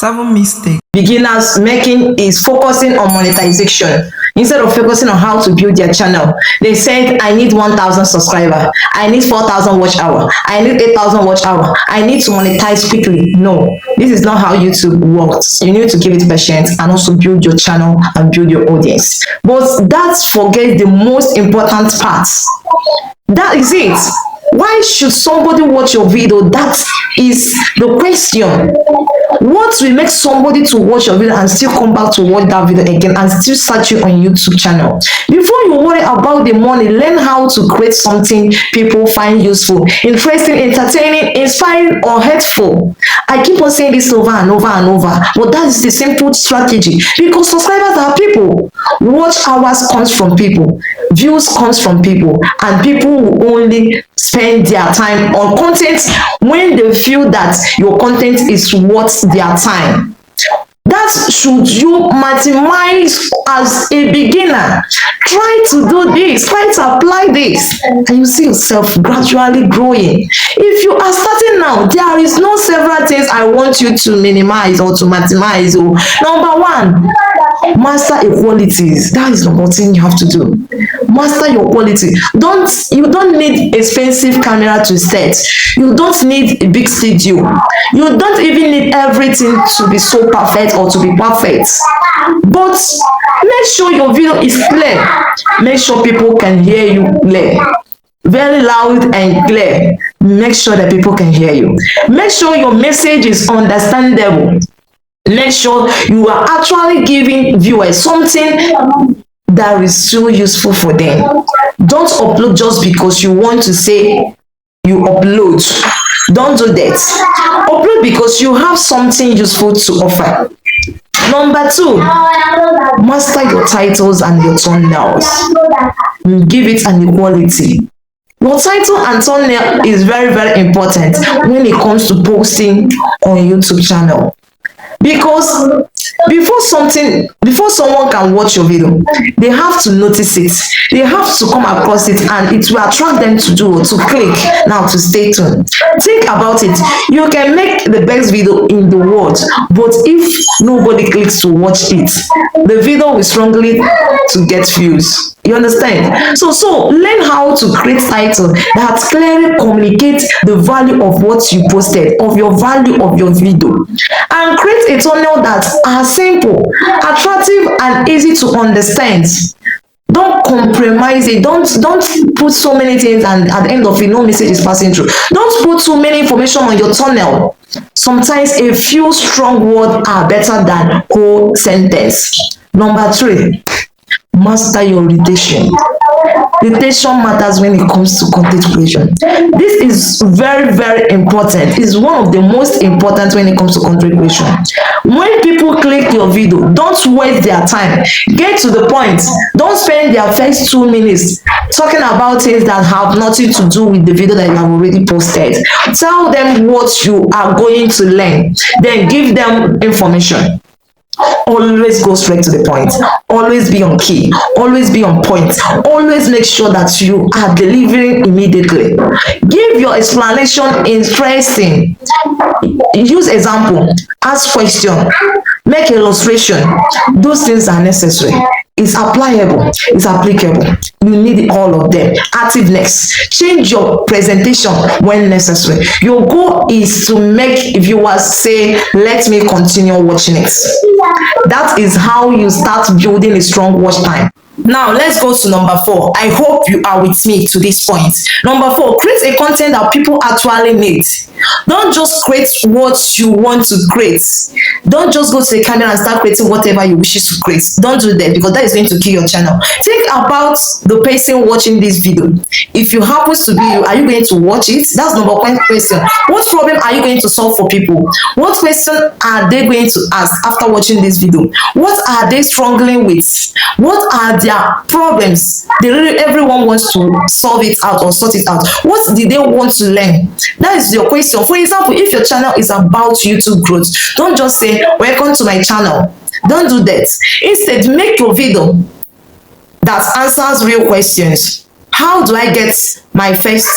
7 mistakes beginners making is focusing on monetization instead of focusing on how to build their channel. They said, I need 1,000 subscribers, I need 4,000 watch hour, I need 8,000 watch hour, I need to monetize quickly. No, this is not how YouTube works. You need to give it patience and also build your channel and build your audience. But that forgets the most important part. That is it. Why should somebody watch your video? That is the question. What will make somebody to watch your video and still come back to watch that video again and still search you on YouTube channel? Before you worry about the money, learn how to create something people find useful, interesting, entertaining, inspiring, or helpful. I keep on saying this over and over and over, but that is the simple strategy, because subscribers are people, watch hours comes from people, views comes from people, and people will only spend their time on content when they feel that your content is worth their time. That should you maximize as a beginner. Try to do this, try to apply this, and you see yourself gradually growing. If you are starting now, there is no several things I want you to minimize or to maximize. Number one, master your qualities. That is the number thing you have to do. Master your quality. You don't need expensive camera to set. You don't need a big studio. You don't even need everything to be so perfect or to be perfect. But make sure your video is clear. Make sure people can hear you clear. Very loud and clear. Make sure that people can hear you. Make sure your message is understandable. Make sure you are actually giving viewers something that is so useful for them. Don't upload just because you want to say you upload. Don't do that. Upload because you have something useful to offer. Number two, master your titles and your thumbnails. Give it an equality. Your title and thumbnail is very, very important when it comes to posting on YouTube channel. Because before someone can watch your video, they have to notice it, they have to come across it, and it will attract them to click. Now, to stay tuned, think about it. You can make the best video in the world, but if nobody clicks to watch it, the video will strongly to get views. You understand? So learn how to create title that clearly communicates the value of what you posted, of your value of your video, and create a thumbnail that are simple, attractive, and easy to understand. Don't compromise it. Don't put so many things and at the end of it no message is passing through. Don't put too many information on your thumbnail. Sometimes a few strong words are better than whole sentence. Number three, master your retention. Retention matters when it comes to content creation. This is very, very important. It's one of the most important when it comes to content creation. When people click your video, don't waste their time. Get to the point. Don't spend their first 2 minutes talking about things that have nothing to do with the video that you have already posted. Tell them what you are going to learn. Then give them information. Always go straight to the point. Always be on key. Always be on point. Always make sure that you are delivering immediately. Give your explanation interesting. Use example. Ask question. Make illustration. Those things are necessary. It's applicable. It's applicable. You need all of them. Activeness. Change your presentation when necessary. Your goal is to make viewers say, let me continue watching it. That is how you start building a strong watch time. Now, let's go to number 4. I hope you are with me to this point. Number 4, create a content that people actually need. Don't just create what you want to create. Don't just go to the camera and start creating whatever you wish to create. Don't do that, because that is going to kill your channel. Think about the person watching this video. If you happen to be you, are you going to watch it? That's number 1 question. What problem are you going to solve for people? What question are they going to ask after watching this video? What are they struggling with? What are their problems? Everyone wants to solve it out or sort it out. What did they want to learn? That is your question. For example, if your channel is about YouTube growth, don't just say, welcome to my channel. Don't do that. Instead, make your video that answers real questions. How do I get my first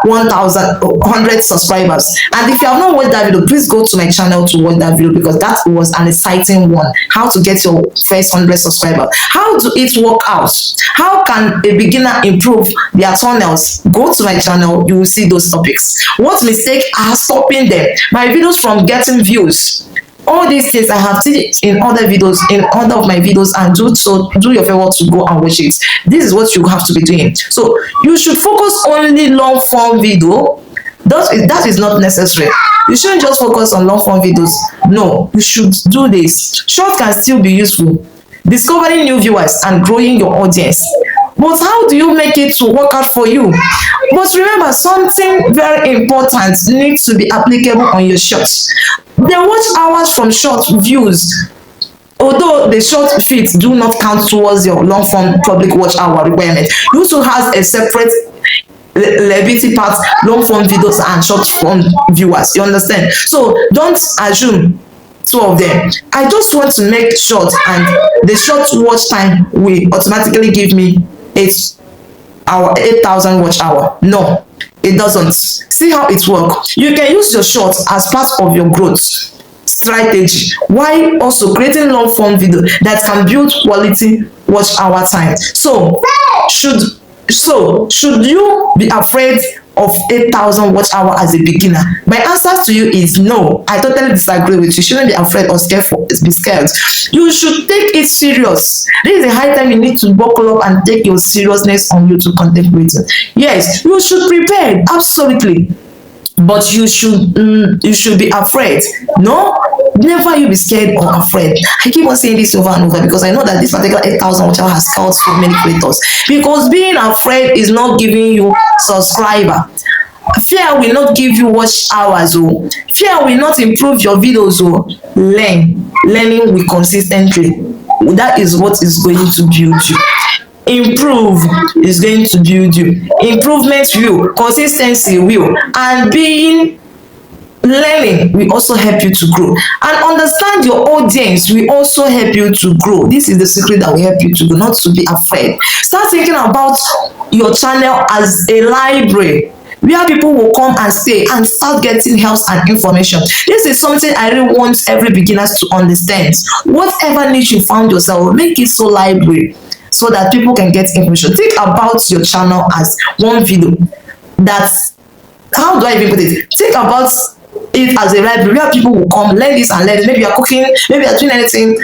1,100 subscribers. And if you have not watched that video, please go to my channel to watch that video, because that was an exciting one. How to get your first 100 subscribers. How do it work out? How can a beginner improve their thumbnails? Go to my channel, you will see those topics. What mistakes are stopping them? My videos from getting views. All these things I have seen in other videos, in other of my videos, and do your favor to go and watch it. This is what you have to be doing. So you should focus only long form video. That is not necessary. You shouldn't just focus on long form videos. No, you should do this. Short can still be useful, discovering new viewers and growing your audience. But how do you make it to work out for you? But remember, something very important needs to be applicable on your shorts. The watch hours from short views, although the short feeds do not count towards your long form public watch hour requirement, you also has a separate liability part, long form videos and short form viewers. You understand? So don't assume two of them. I just want to make short, and the short watch time will automatically give me 8,000 watch hour. No, it doesn't. See how it works. You can use your shorts as part of your growth strategy, while also creating long form video that can build quality watch hour time. So should you be afraid of 8,000 watch hour as a beginner? My answer to you is no. I totally disagree with you. You shouldn't be afraid or be scared. You should take it serious. This is a high time you need to buckle up and take your seriousness on YouTube content creating. Yes, you should prepare, absolutely. But you should be afraid. No, never you be scared or afraid. I keep on saying this over and over, because I know that this particular 8,000 watch hour has helped for many creators. Because being afraid is not giving you subscriber. Fear will not give you watch hours. Oh. Fear will not improve your videos. Oh. Learning will consistently. That is what is going to build you. Improve is going to build you. Improvement will, consistency will, and learning will also help you to grow. And understand your audience will also help you to grow. This is the secret that will help you to grow, not to be afraid. Start thinking about your channel as a library where people will come and stay and start getting help and information. This is something I really want every beginner to understand. Whatever niche you found yourself, make it so library, so that people can get information. Think about your channel as one video. That's how do I even put it? Think about it as a library where people will come, learn this and learn this. Maybe you're cooking, maybe you're doing anything,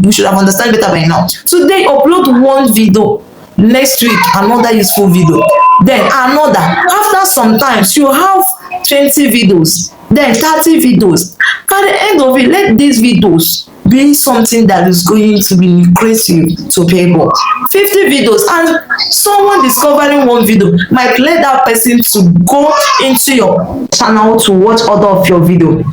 you should have understand better by now. Today, upload one video. Next week, another useful video. Then another. After some times, you have 20 videos, then 30 videos. At the end of it, let these videos be something that is going to be lucrative to people. 50 videos, and someone discovering one video might let that person to go into your channel to watch other of your video.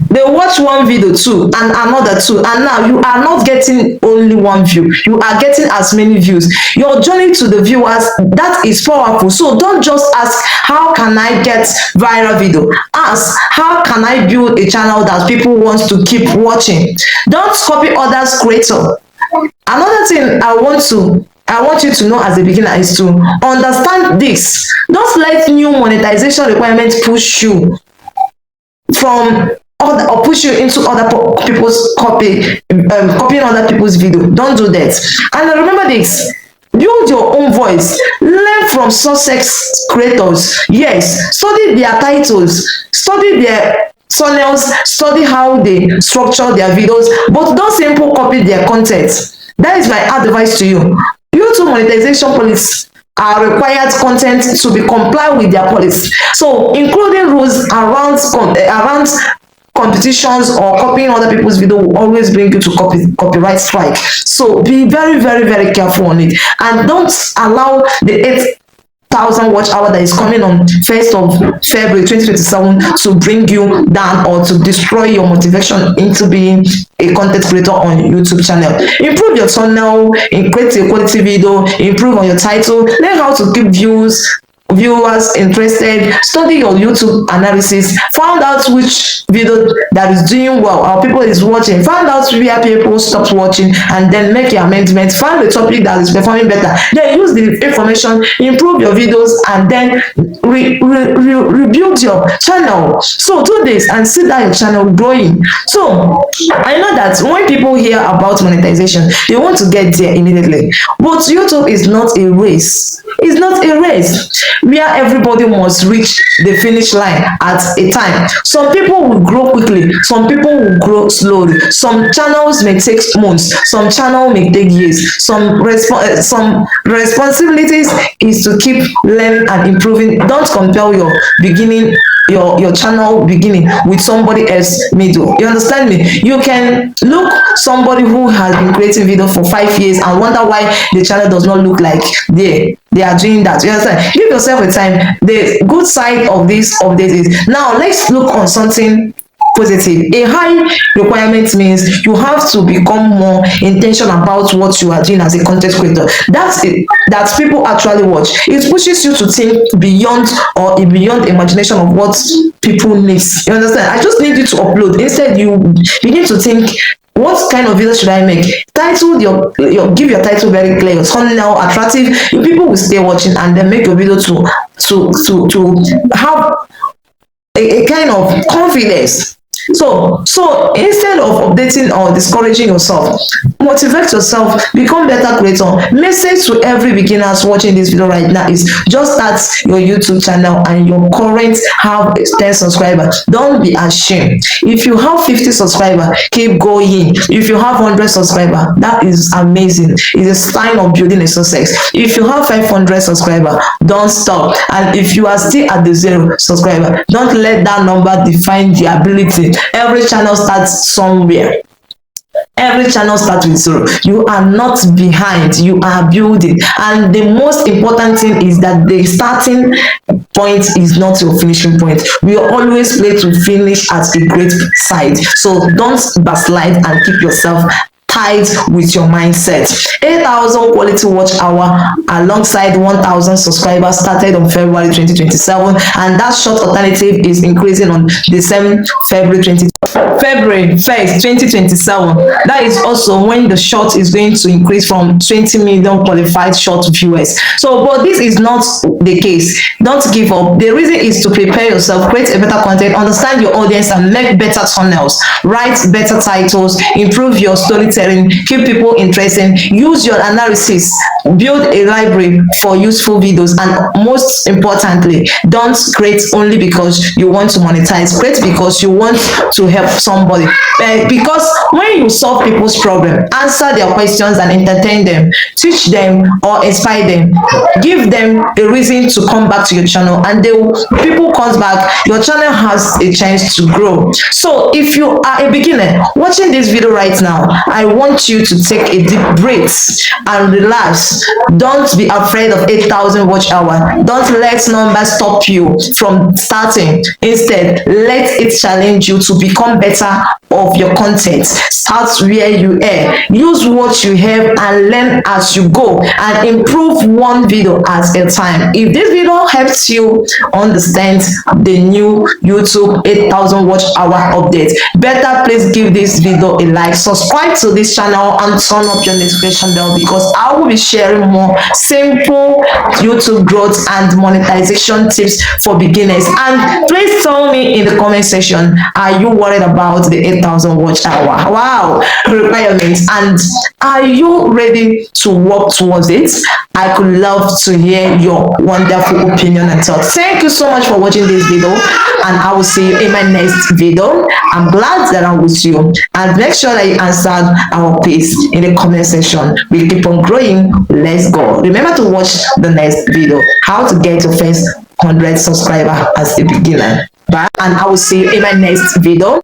They watch one video too, and another too, and now you are not getting only one view, you are getting as many views. Your journey to the viewers, that is powerful. So don't just ask, how can I get viral video? Ask, how can I build a channel that people want to keep watching? Don't copy others' creator. Another thing I want you to know as a beginner is to understand this. Don't let new monetization requirements push you from or push you into other people's copying other people's video. Don't do that. And remember this. Build your own voice. Learn from success creators. Yes, study their titles, study their thumbnails, study how they structure their videos, but don't simply copy their content. That is my advice to you. YouTube monetization policies are required content to be compliant with their policy. So including rules around competitions or copying other people's video will always bring you to copyright strike. So be very, very, very careful on it, and don't allow the 8,000 watch hour that is coming on 1st of February 2027 to bring you down or to destroy your motivation into being a content creator on YouTube channel. Improve your thumbnail, create a quality video, improve on your title, learn how to keep views, viewers interested, study your YouTube analysis, found out which video that is doing well or people is watching, found out where people stopped watching, and then make your amendments, find the topic that is performing better, then use the information, improve your videos, and then rebuild your channel. So do this and see that your channel growing. So I know that when people hear about monetization, they want to get there immediately, but YouTube is not a race. It's not a race where everybody must reach the finish line at a time. Some people will grow quickly, some people will grow slowly, some channels may take months, some channel may take years. Some responsibilities is to keep learning and improving. Don't compare your beginning, your channel beginning with somebody else middle. You understand me? You can look somebody who has been creating video for 5 years and wonder why the channel does not look like they are doing that. You understand? Give yourself a time. The good side of this update is, now let's look on something positive. A high requirement means you have to become more intentional about what you are doing as a content creator. That's it, that people actually watch. It pushes you to think beyond imagination of what people need. You understand? I just need you to upload. Instead, you begin to think, what kind of video should I make? Title give your title very clear, your thumbnail attractive. People will stay watching, and then make your video to have a kind of confidence. So instead of updating or discouraging yourself, motivate yourself, become better creator. Message to every beginners watching this video right now is, just start your YouTube channel and your current have 10 subscribers. Don't be ashamed. If you have 50 subscribers, keep going. If you have 100 subscribers, that is amazing. It's a sign of building a success. If you have 500 subscribers, don't stop. And if you are still at the 0 subscriber, don't let that number define the ability. Every channel starts somewhere. Every channel starts with 0. You are not behind, you are building. And the most important thing is that the starting point is not your finishing point. We always play to finish at a great side. So don't backslide and keep yourself tied with your mindset. 8,000 quality watch hour alongside 1,000 subscribers started on February 2027, and that short alternative is increasing on the same February 1st, 2027. That is also when the short is going to increase from 20 million qualified short viewers. So, but this is not the case. Don't give up. The reason is to prepare yourself, create a better content, understand your audience, and make better thumbnails, write better titles, improve your storytelling, keep people interested, use your analysis, build a library for useful videos, and most importantly, don't create only because you want to monetize. Create because you want to help somebody. Because when you solve people's problem, answer their questions and entertain them, teach them or inspire them, give them a reason to come back to your channel, and people comes back, your channel has a chance to grow. So if you are a beginner watching this video right now, I want you to take a deep breath and relax. Don't be afraid of 8,000 watch hour. Don't let numbers stop you from starting. Instead, let it challenge you to become better of your content. Start where you are. Use what you have and learn as you go, and improve one video at a time. If this video helps you understand the new YouTube 8,000 watch hour update, better please give this video a like, subscribe to this channel, and turn up your notification bell, because I will be sharing more simple YouTube growth and monetization tips for beginners. And please tell me in the comment section, are you worried about the 8,000 watch hour requirements, and are you ready to work towards it? I could love to hear your wonderful opinion and thoughts. Thank you so much for watching this video, and I will see you in my next video. I'm glad that I'm with you, and make sure that you answered our quiz in the comment section. We keep on growing. Let's go. Remember to watch the next video, how to get your first 100 subscribers as a beginner. Bye, and I will see you in my next video.